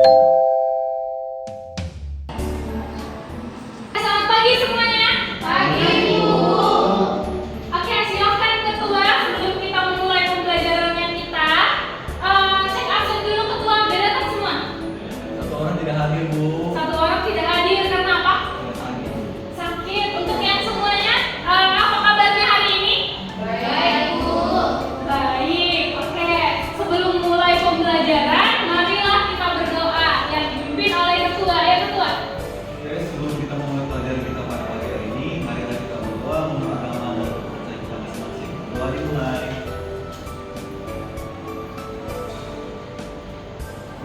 Selamat pagi semuanya. Pagi, Bu. Oke, silakan ketua. Sebelum kita memulai pembelajarannya kita, cek absen dulu ketua. Udah datang semua? Satu orang tidak hadir, Bu. Satu orang tidak hadir karena apa? Sakit. Sakit. Untuk yang semuanya, apa kabarnya hari ini? Baik, Bu. Baik. Oke, sebelum mulai pembelajaran, marilah kita berdoa yang dipimpin oleh ketua. Ya, ketua. Oke, sebelum kita memulai pelajaran kita pada pagi hari ini, marilah kita berdoa menggunakan nama kepercayaan kita masing-masing. Doa dimulai.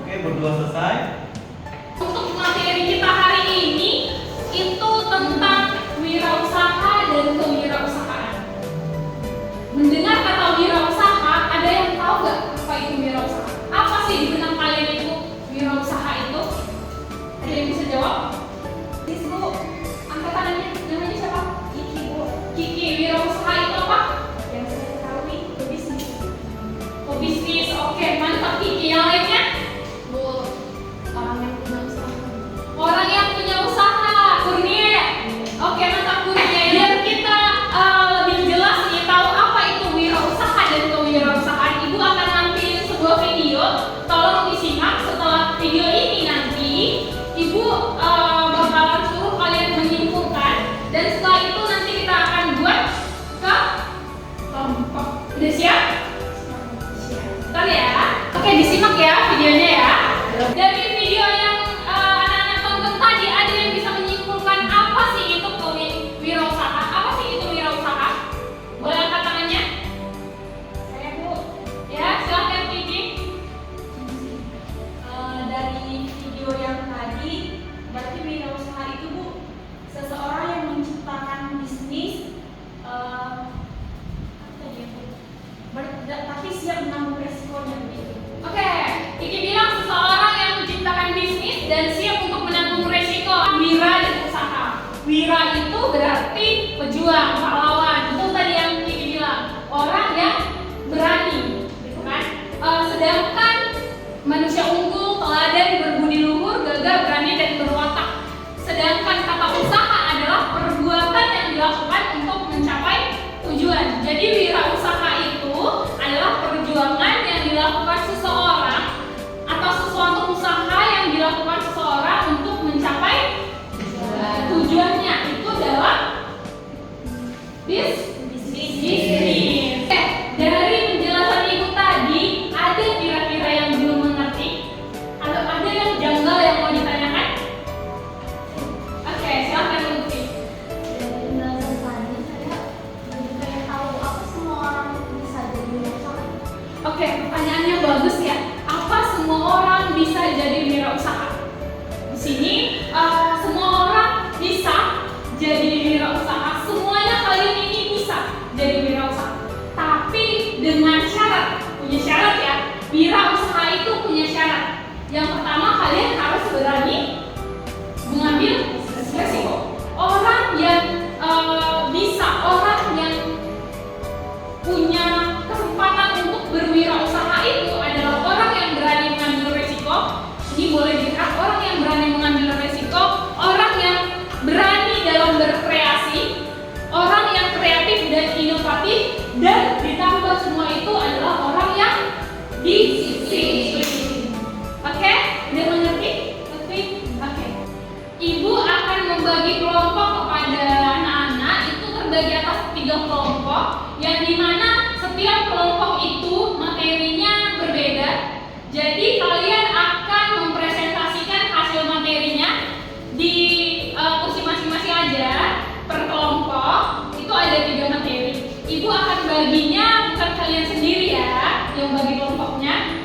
Oke, berdoa selesai. Untuk materi kita hari ini itu tentang wirausaha dan kewirausahaan. Mendengar kata wirausaha, ada yang tahu nggak apa itu wirausaha? Apa sih di benak kalian itu wirausaha itu? Ada yang bisa jawab? Please, Bu. Angkat tangannya. Namanya siapa? Kiki, Bu. Kiki, wirausaha itu apa? Yang saya ketahui pebisnis. Pebisnis, oke, mantap Kiki. Yang lainnya? Bu, orang yang punya usaha. Orang yang punya usaha, Kurnia. Oke, mantap Kurnia. Biar kita lebih jelas nih tahu apa itu wirausaha dan kewirausahaan, Ibu akan nampilin sebuah video. Tolong disimak. Setelah video ini nanti Ibu bakalan suruh kalian menyimpulkan, dan setelah itu nanti kita akan buat ke kelompok. Udah siap? Bentar ya. Oke, disimak ya videonya ya. Dari video yang anak-anak tonton tadi, ada yang bisa menyimpulkan apa sih itu wirausaha? Apa sih itu wirausaha? Boleh angkat tangannya? Saya, Bu. Ya, silakan Kiki. Dari video yang tadi, berarti wirausaha itu, Bu, seseorang yang menciptakan bisnis, tapi siap menanggung resikonya begitu. Oke, Kiki bilang seseorang yang menciptakan bisnis dan siap untuk menanggung resiko. Wira dan usaha. Wira itu berarti pejuang, pahlawan. Itu tadi yang Kiki bilang. Orang yang berani, gitu kan? Sedangkan manusia unggul, teladan, berbudi luhur, gagah, berani dan berwatak. Sedangkan kata usaha adalah perbuatan yang dilakukan untuk mencapai tujuan. Jadi wirausaha itu adalah perjuangan yang dilakukan seseorang atau sesuatu usaha yang dilakukan seseorang untuk mencapai tujuannya. Itu dalam bisnis. Dari penjelasan Ibu tadi, ada kira-kira yang belum mengerti? Atau ada yang janggal yang mau ditanyakan? Oke, silakan Lutfi. Dari penjelasan tadi, saya jadi kayak tahu apa semua orang bisa jadi wirausaha. Oke, pertanyaannya bagus ya. Apa semua orang bisa jadi wirausaha? Di sini semua orang bisa jadi wirausaha. Semuanya kalian ini bisa jadi wirausaha. Tapi dengan syarat, punya syarat ya. Wirausaha itu punya syarat. Yang pertama, kalian harus berani mengambil resiko. Orang yang bisa, orang yang punya kesempatan untuk berwirausaha itu adalah orang yang berani mengambil resiko. Ini boleh dilihat, orang yang berani mengambil resiko, orang yang berani dalam berkreasi, orang yang kreatif dan inovatif, dan ditambah semua itu adalah orang yang disiplin. Oke, udah mengerti? Oke. Ibu akan membagi kelompok kepada anak-anak, itu terbagi atas 3 kelompok, yang dimana setiap kelompok itu materinya berbeda. Jadi kalian akan mempresentasikan hasil materinya di kursi masing-masing aja. Per kelompok itu ada 3 materi. Ibu akan baginya, bukan kalian sendiri ya yang bagi kelompoknya,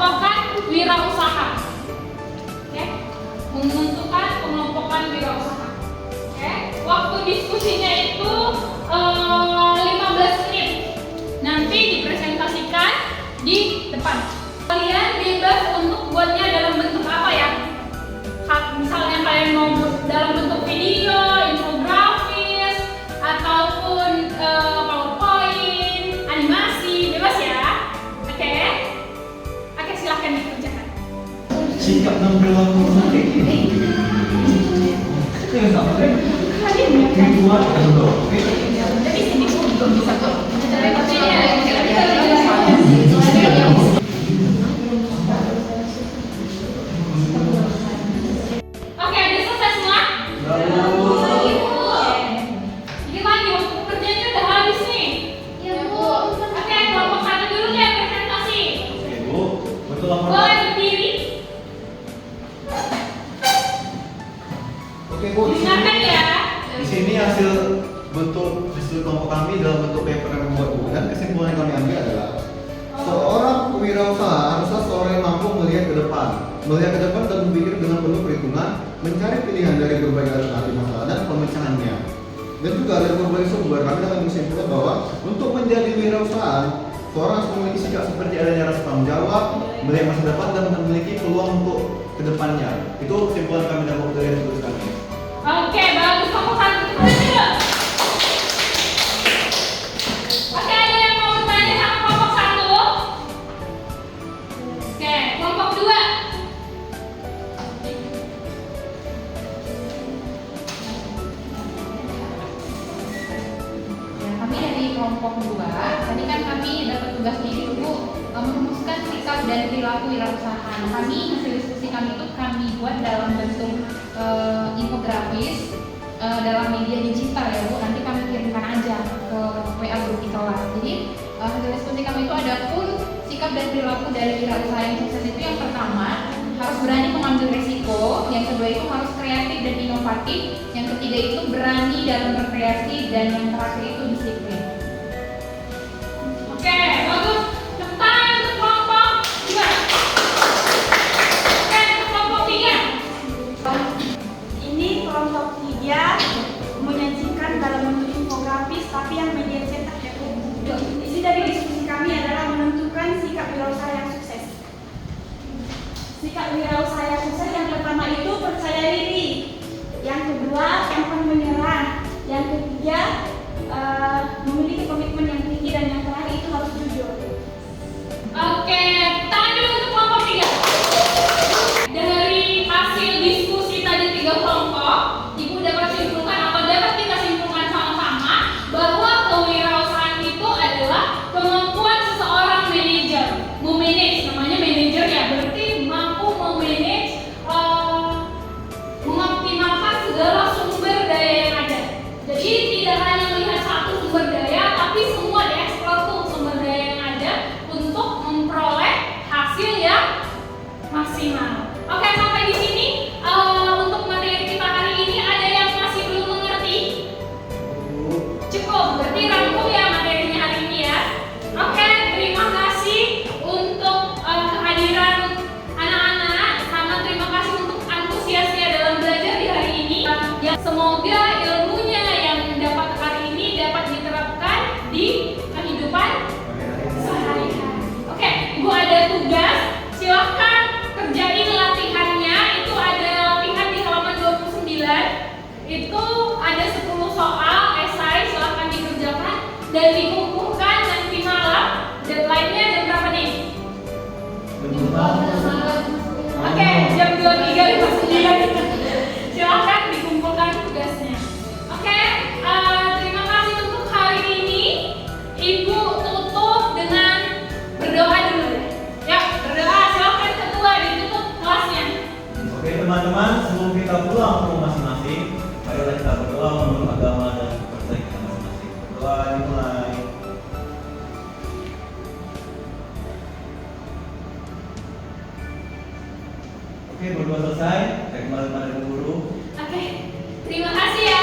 pengelompokan wirausaha. Oke, menentukan pengelompokan wirausaha. Oke, waktu diskusinya itu 15 menit. Nanti dipresentasikan di depan. Kalian bebas untuk buatnya dalam bentuk apa ya? Misalnya kalian mau dalam bentuk video, infografis, ataupun PowerPoint, animasi, bebas ya. Oke, silahkan dikerjakan. Sikap dan perilaku kayak gini. Itu yang sama kan? Yang dua atau dua? Jadi sini pun belum bisa tuh. Oke, udah selesai semua? Gimana nih, waktu kerjanya udah habis nih? Iya, Bu. Oke, kelompok satu dulu deh presentasi. Oke Bu, betul laporan. Boleh berdiri. Oke Bu, Dengarkan ya. di sini hasil kelompok kami dalam bentuk paper yang membuat Bu, dan kesimpulan yang kami ambil adalah seorang wirausaha haruslah seorang yang mampu melihat ke depan dan berpikir dengan penuh perhitungan, mencari pilihan dari berbagai alternatif masalah dan pemecahannya. Dan juga dari berbagai sumber, kami dapat menyimpulkan bahwa untuk menjadi wirausaha, seorang harus memiliki sikap seperti adanya rasa tanggung jawab, melihat masa depan dan memiliki peluang untuk kedepannya. Itu kesimpulan kami dalam waktu dari tulis kami. Oke, bagus. Kelompok satu dulu. Oke, ada yang mau bertanya sama kelompok satu? Oke, kelompok dua. Ya, kami dari kelompok 2, tadi kan kami dapat tugasnya itu Bu, merumuskan sikap dan perilaku wirausaha. Kami hasil diskusi kami itu kami buat dalam bentuk infografis dalam media digital ya Bu. Nanti kami kirimkan aja ke WA grup di kelas. Jadi hasil diskusi kami itu ada pun sikap dan perilaku dari wirausaha yang sukses itu yang pertama harus berani mengambil risiko, yang kedua itu harus kreatif dan inovatif, yang ketiga itu berani dalam berkreasi, dan yang terakhir itu disiplin. Oke, bagus. Cepat untuk kelompok dua. Oke, untuk kelompok tiga. Ini kelompok 3 menyajikan dalam bentuk infografis tapi yang media cetak ya Bu. Isi dari diskusi kami adalah menentukan sikap wirausaha yang sukses. Sikap wirausaha yang sukses yang pertama itu percaya diri, yang kedua tanpa menyerah, yang ketiga memiliki komitmen yang tinggi, dan yang terakhir itu harus jujur. Oke, tangan dulu untuk kelompok tiga. Dari hasil diskusi tadi tiga kelompok, Ibu dapat simpulkan atau dapat kita simpulkan sama-sama bahwa kewirausahaan itu adalah kemampuan seseorang manajer, memanage, namanya manajer ya, berarti mampu memanage, mengoptimalkan segala sumber daya yang ada. Jadi tidak hanya melihat satu sumber daya, tapi semua dieksplor tuh sumber daya yang ada untuk memperoleh hasil yang maksimal. Oke, sampai di sini untuk materi kita hari ini. Ada yang masih belum mengerti? Cukup, berarti rangkum ya materinya hari ini ya. Oke, terima kasih untuk kehadiran anak-anak, sama terima kasih untuk antusiasnya dalam belajar di hari ini. Ya, semoga ilmunya yang dapat hari ini dapat diterapkan di kehidupan sehari-hari. Oke, Ibu ada tugas, silahkan kerjain latihannya. Itu ada latihan di halaman 29. Itu ada 10 soal esai, silahkan dikerjakan dan dikumpulkan nanti malam. Deadline-nya jam berapa nih? Oke, jam 23.59. Silahkan dikumpulkan tugasnya. Oke, terima kasih untuk hari ini. Ibu tutup dengan berdoa dulu deh. Ya, berdoa. Silahkan ketua ditutup kelasnya. Oke teman-teman, sebelum kita pulang ke rumah masing-masing, marilah kita berdoa menurut agama dan kepercayaan kita masing-masing. Berdoa dimulai. Oke, berdoa selesai. Saya kembali pada guru. Oke, terima kasih ya.